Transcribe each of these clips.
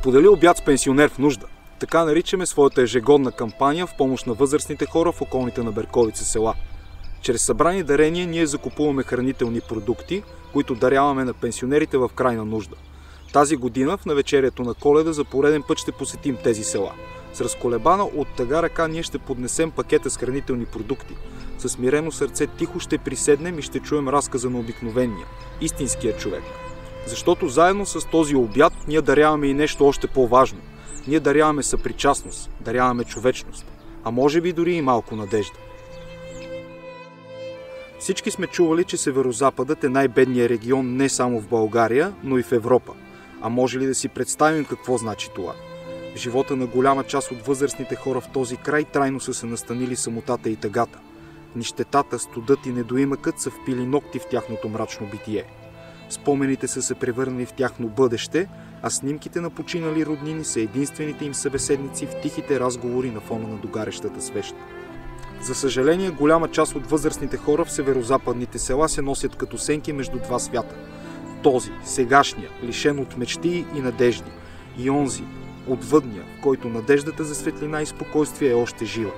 Сподели обяд с пенсионер в нужда. Така наричаме своята ежегодна кампания в помощ на възрастните хора в околните на Берковица села. Чрез събрани дарения ние закупуваме хранителни продукти, които даряваме на пенсионерите в крайна нужда. Тази година в навечерието на Коледа за пореден път ще посетим тези села. С разколебана от тъга ръка ние ще поднесем пакета с хранителни продукти. С смирено сърце тихо ще приседнем и ще чуем разказа на обикновения, истинския човек. Защото заедно с този обяд ние даряваме и нещо още по-важно. Ние даряваме съпричастност, даряваме човечност, а може би дори и малко надежда. Всички сме чували, че Северозападът е най-бедният регион не само в България, но и в Европа. А може ли да си представим какво значи това? В живота на голяма част от възрастните хора в този край трайно са се настанили самотата и тъгата. Нищетата, студът и недоимъкът са впили ногти в тяхното мрачно битие. Спомените са се превърнали в тяхно бъдеще, а снимките на починали роднини са единствените им събеседници в тихите разговори на фона на догарещата свещ. За съжаление, голяма част от възрастните хора в северозападните села се носят като сенки между два свята. Този, сегашния, лишен от мечти и надежди, и онзи, отвъдния, в който надеждата за светлина и спокойствие е още жива.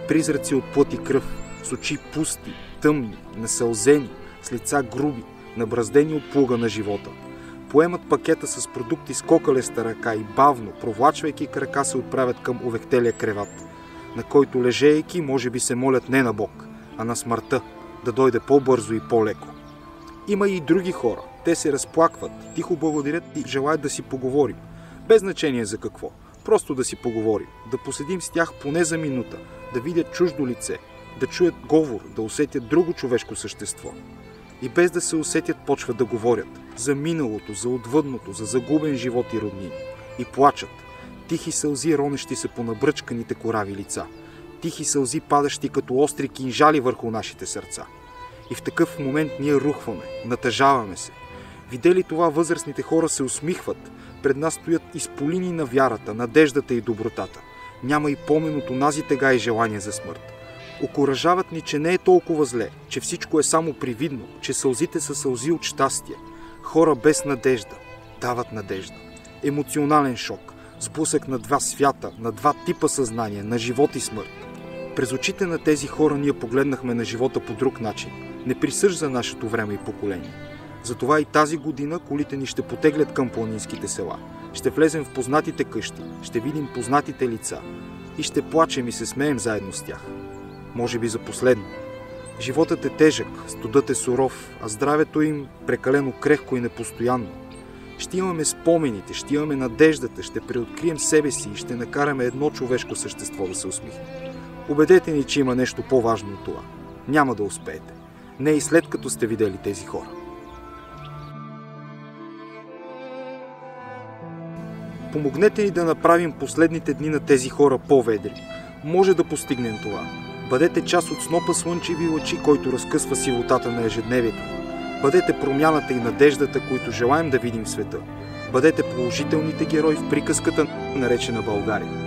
Призраци от плът и кръв, с очи пусти, тъмни, насълзени, с лица груби, набраздени от плуга на живота. Поемат пакета с продукти с кокалеста ръка и бавно, провлачвайки крака, се отправят към овехтелия креват, на който лежейки може би се молят не на Бог, а на смъртта, да дойде по-бързо и по-леко. Има и други хора. Те се разплакват, тихо благодарят и желаят да си поговорим. Без значение за какво. Просто да си поговорим. Да поседим с тях поне за минута, да видят чуждо лице, да чуят говор, да усетят друго човешко същество. И без да се усетят, почват да говорят за миналото, за отвъдното, за загубен живот и роднини. И плачат. Тихи сълзи, ронещи се по набръчканите корави лица. Тихи сълзи, падащи като остри кинжали върху нашите сърца. И в такъв момент ние рухваме, натъжаваме се. Видели това, възрастните хора се усмихват. Пред нас стоят изполини на вярата, надеждата и добротата. Няма и помен от онази тега и желание за смърт. Окуражават ни, че не е толкова зле, че всичко е само привидно, че сълзите са сълзи от щастие. Хора без надежда дават надежда. Емоционален шок, сблъсък на два свята, на два типа съзнание, на живот и смърт. През очите на тези хора ние погледнахме на живота по друг начин, неприсъщ за нашето време и поколение. Затова и тази година колите ни ще потеглят към планинските села. Ще влезем в познатите къщи, ще видим познатите лица и ще плачем и се смеем заедно с тях. Може би за последно. Животът е тежък, студът е суров, а здравето им прекалено крехко и непостоянно. Ще имаме спомените, ще имаме надеждата, ще преоткрием себе си и ще накараме едно човешко същество да се усмихне. Убедете ни, че има нещо по-важно от това. Няма да успеете. Не и след като сте видели тези хора. Помогнете ни да направим последните дни на тези хора по-ведри. Може да постигнем това. Бъдете част от снопа слънчеви лъчи, който разкъсва сивотата на ежедневието. Бъдете промяната и надеждата, които желаем да видим в света. Бъдете положителните герои в приказката, наречена България.